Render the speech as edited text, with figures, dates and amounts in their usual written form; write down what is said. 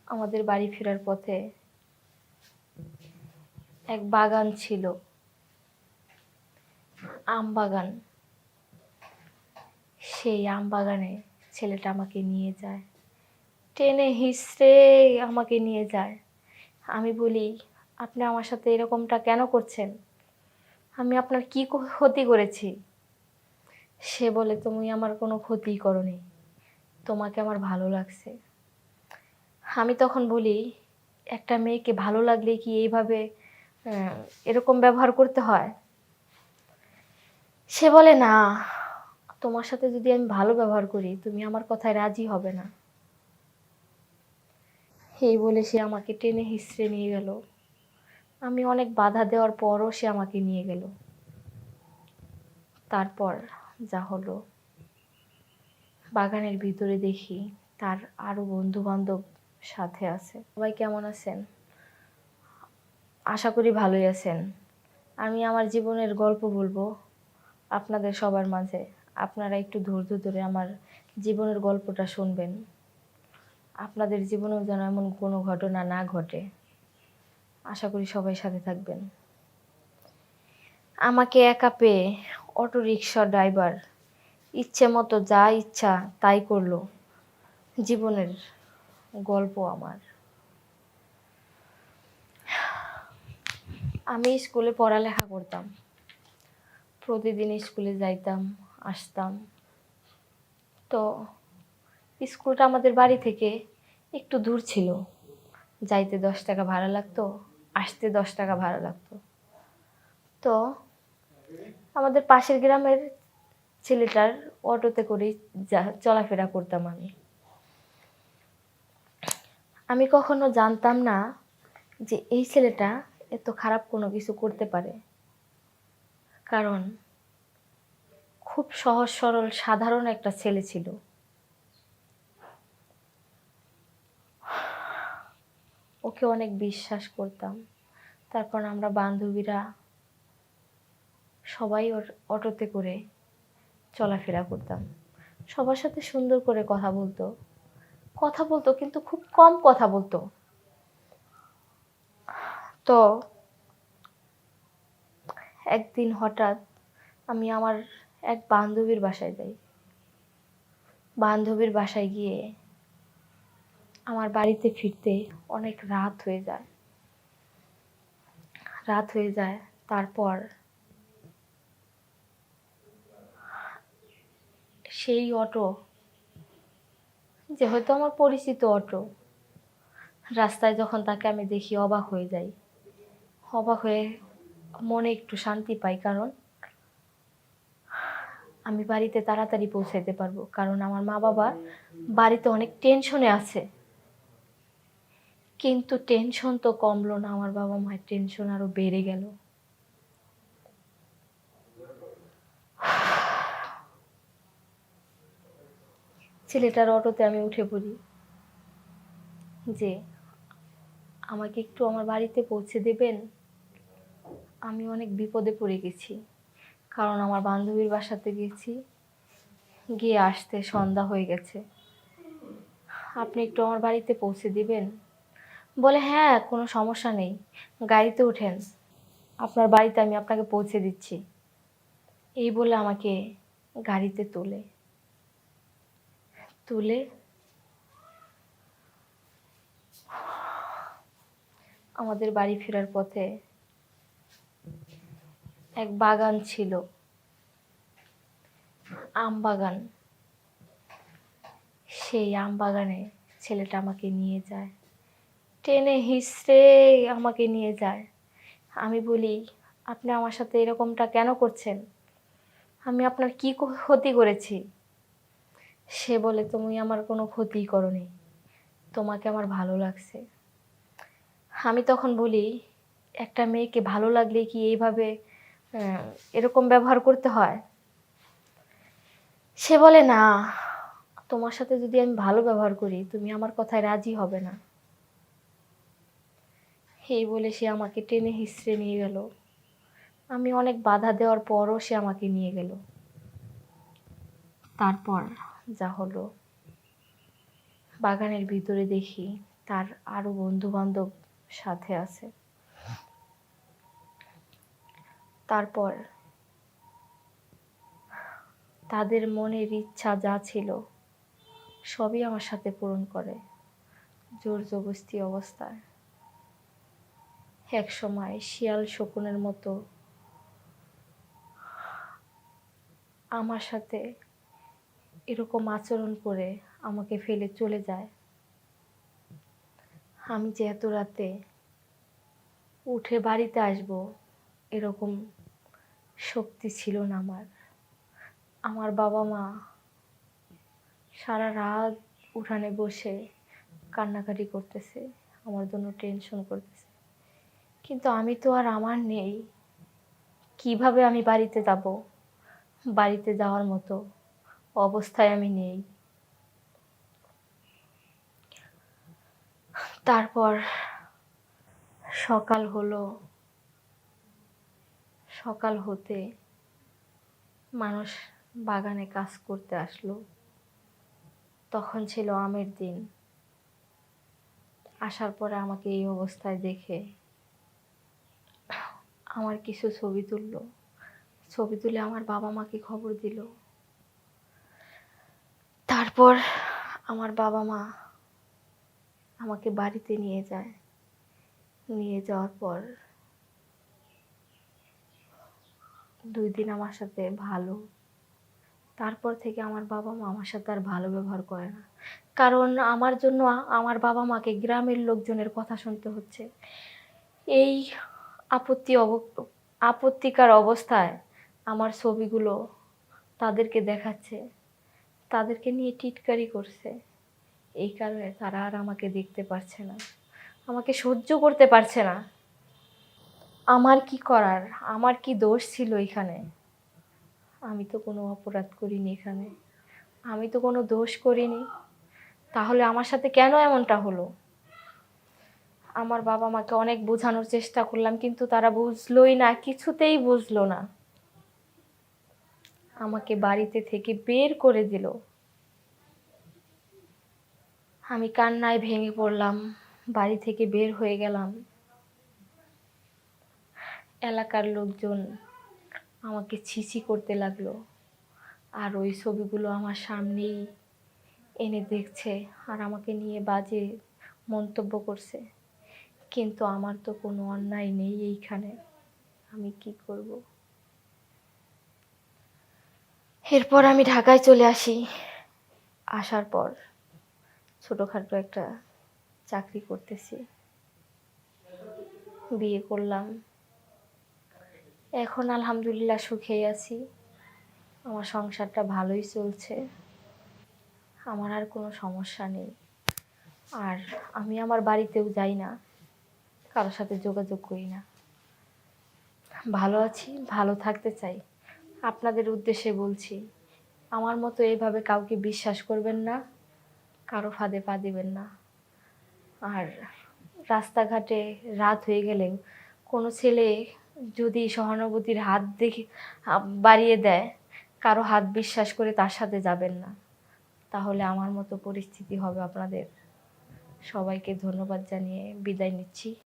আমাদের বাড়ি ফেরার পথে এক বাগান ছিল, আম বাগান। সেই আম বাগানে ছেলেটা আমাকে নিয়ে যায়, টেনে হিঁচড়ে আমাকে নিয়ে যায়। আমি বলি, আপনি আমার সাথে এরকমটা কেন করছেন? আমি আপনার কি ক্ষতি করেছি? সে বলে, তুমি আমার কোনো ক্ষতিই করোনি, তোমাকে আমার ভালো লাগছে। আমি তখন বলি, একটা মেয়েকে ভালো লাগলে কি এইভাবে এরকম ব্যবহার করতে হয়? সে বলে, না, তোমার সাথে যদি আমি ভালো ব্যবহার করি তুমি আমার কথায় রাজি হবে না। এই বলে সে আমাকে টেনে হিঁচড়ে নিয়ে গেল। আমি অনেক বাধা দেওয়ার পরও সে আমাকে নিয়ে গেল। তারপর যা হলো, বাগানের ভিতরে দেখি তার আরো বন্ধু বান্ধব সাথে আছে। সবাই কেমন আছেন? আশা করি ভালোই আছেন। আমি আমার জীবনের গল্প বলবো আপনাদের সবার মাঝে। আপনারা একটু ধৈর্য ধরে আমার জীবনের গল্পটা শুনবেন। আপনাদের জীবনেও যেন এমন কোনো ঘটনা না ঘটে। আশা করি সবাই সাথে থাকবেন। আমাকে একা পেয়ে অটো রিকশা ড্রাইভার ইচ্ছে মতো যা ইচ্ছা তাই করলো। জীবনের গল্প আমার। আমি স্কুলে পড়ালেখা করতাম, প্রতিদিন স্কুলে যাইতাম আসতাম। তো স্কুলটা আমাদের বাড়ি থেকে একটু দূর ছিল। যাইতে 10 টাকা ভাড়া লাগতো, আসতে 10 টাকা ভাড়া লাগতো। তো আমাদের পাশের গ্রামের ছেলেটার অটোতে করেই চলাফেরা করতাম আমি। আমি কখনো জানতাম না যে এই ছেলেটা এত খারাপ কোনো কিছু করতে পারে। কারণ খুব সহজ সরল সাধারণ একটা ছেলে ছিল। ওকে অনেক বিশ্বাস করতাম। তারপর আমরা বান্ধবীরা সবাই ওর অটোতে করে চলাফেরা করতাম। সবার সাথে সুন্দর করে কথা বলতো কিন্তু খুব কম কথা বলতো। তো একদিন হঠাৎ আমি আমার এক বান্ধবীর বাসায় যাই। বান্ধবীর বাসায় গিয়ে আমার বাড়িতে ফিরতে অনেক রাত হয়ে যায়। তারপর সেই অটো, যে হয়তো আমার পরিচিত অটো, রাস্তায় যখন তাকে আমি দেখি অবাক হয়ে যাই। অবাক হয়ে মনে একটু শান্তি পাই, কারণ আমি বাড়িতে তাড়াতাড়ি পৌঁছাইতে পারবো। কারণ আমার মা বাবা বাড়িতে অনেক টেনশনে আছে। কিন্তু টেনশন তো কমলো না, আমার বাবা মায়ের টেনশন আরো বেড়ে গেল। ছেলেটার অটোতে আমি উঠে পড়ি যে আমাকে একটু আমার বাড়িতে পৌঁছে দেবেন, আমি অনেক বিপদে পড়ে গেছি। কারণ আমার বান্ধবীর বাসাতে গেছি, গিয়ে আসতে সন্ধ্যা হয়ে গেছে। আপনি একটু আমার বাড়িতে পৌঁছে দিবেন? বলে, হ্যাঁ, কোনো সমস্যা নেই, গাড়িতে উঠেন, আপনার বাড়িতে আমি আপনাকে পৌঁছে দিচ্ছি। এই বলে আমাকে গাড়িতে তুলে আমাদের বাড়ি ফেরার পথে এক বাগান ছিল, আম বাগান। সেই আম বাগানে ছেলেটা আমাকে নিয়ে যায়, টেনে হিঁচড়ে আমাকে নিয়ে যায়। আমি বলি, আপনি আমার সাথে এরকমটা কেন করছেন? আমি আপনার কি ক্ষতি করেছি? সে বলে, তুমি আমার কোনো ক্ষতিই করোনি, তোমাকে আমার ভালো লাগছে। আমি তখন বলি, একটা মেয়েকে ভালো লাগলে কি এইভাবে এরকম ব্যবহার করতে হয়? সে বলে, না, তোমার সাথে যদি আমি ভালো ব্যবহার করি তুমি আমার কথায় রাজি হবে না। এই বলে সে আমাকে টেনে হিঁচড়ে নিয়ে গেল। আমি অনেক বাধা দেওয়ার পরও সে আমাকে নিয়ে গেল। তারপর যা হলো, বাগানের ভিতরে দেখি তার আরও বন্ধু-বান্ধব সাথে আছে। তারপর তাদের মনের ইচ্ছা যা ছিল সবই আমার সাথে পূরণ করে জোর জবরদস্তি অবস্থায়। একসময় শিয়াল শকুনের মতো আমার সাথে এরকম আচরণ করে আমাকে ফেলে চলে যায়। আমি যে এত রাতে উঠে বাড়িতে আসব এরকম শক্তি ছিল না আমার। আমার বাবা মা সারা রাত উঠানে বসে কান্নাকাটি করতেছে, আমার জন্য টেনশন করতেছে, কিন্তু আমি তো আর আমার নেই। কিভাবে আমি বাড়িতে যাব? বাড়িতে যাওয়ার মতো অবস্থায় আমি নেই। তারপর সকাল হলো, সকাল হতে মানুষ বাগানে কাজ করতে আসলো। তখন ছিল আমের দিন। আসার পরে আমাকে এই অবস্থায় দেখে আমার কিছু ছবি তুললো। ছবি তুলে আমার বাবা মাকে খবর দিল। তারপর আমার বাবা মা আমাকে বাড়িতে নিয়ে যায়। নিয়ে যাওয়ার পর 2 দিন আমার সাথে ভালো। তারপর থেকে আমার বাবা মা আমার সাথে আর ভালো ব্যবহার করে না, কারণ আমার জন্য আমার বাবা মাকে গ্রামের লোকজনের কথা শুনতে হচ্ছে। এই আপত্তিকর অবস্থায় আমার ছবিগুলো তাদেরকে দেখাচ্ছে, তাদেরকে নিয়ে টিটকারি করছে। এই কারণে তারা আর আমাকে দেখতে পারছে না, আমাকে সহ্য করতে পারছে না। আমার কি করার? আমার কি দোষ ছিল এখানে? আমি তো কোনো অপরাধ করিনি এখানে, আমি তো কোনো দোষ করিনি, তাহলে আমার সাথে কেন এমনটা হলো? আমার বাবা মাকে অনেক বোঝানোর চেষ্টা করলাম, কিন্তু তারা বুঝলোই না, কিছুতেই বুঝলো না। আমাকে বাড়িতে থেকে বের করে দিল। আমি কান্নায় ভেঙে পড়লাম, বাড়ি থেকে বের হয়ে গেলাম। এলাকার লোকজন আমাকে ছিছি করতে লাগলো, আর ওই ছবিগুলো আমার সামনেই এনে দেখছে আর আমাকে নিয়ে বাজে মন্তব্য করছে। কিন্তু আমার তো কোনো অন্যায় নেই এইখানে, আমি কি করব? এরপর আমি ঢাকায় চলে আসি। আসার পর ছোটোখাটো একটা চাকরি করতেছি, বিয়ে করলাম। এখন আলহামদুলিল্লাহ সুখেই আছি, আমার সংসারটা ভালোই চলছে, আমার আর কোনো সমস্যা নেই। আর আমি আমার বাড়িতেও যাই না, কারোর সাথে যোগাযোগ করি না। ভালো আছি, ভালো থাকতে চাই। আপনাদের উদ্দেশ্যে বলছি, আমার মতো এইভাবে কাউকে বিশ্বাস করবেন না, কারো ফাঁদে পা দিবেন না। আর রাস্তাঘাটে রাত হয়ে গেলেও কোনো ছেলে যদি সহানুভূতির হাত দেখে বাড়িয়ে দেয়, কারো হাত বিশ্বাস করে তার সাথে যাবেন না, তাহলে আমার মতো পরিস্থিতি হবে আপনাদের। সবাইকে ধন্যবাদ জানিয়ে বিদায় নিচ্ছি।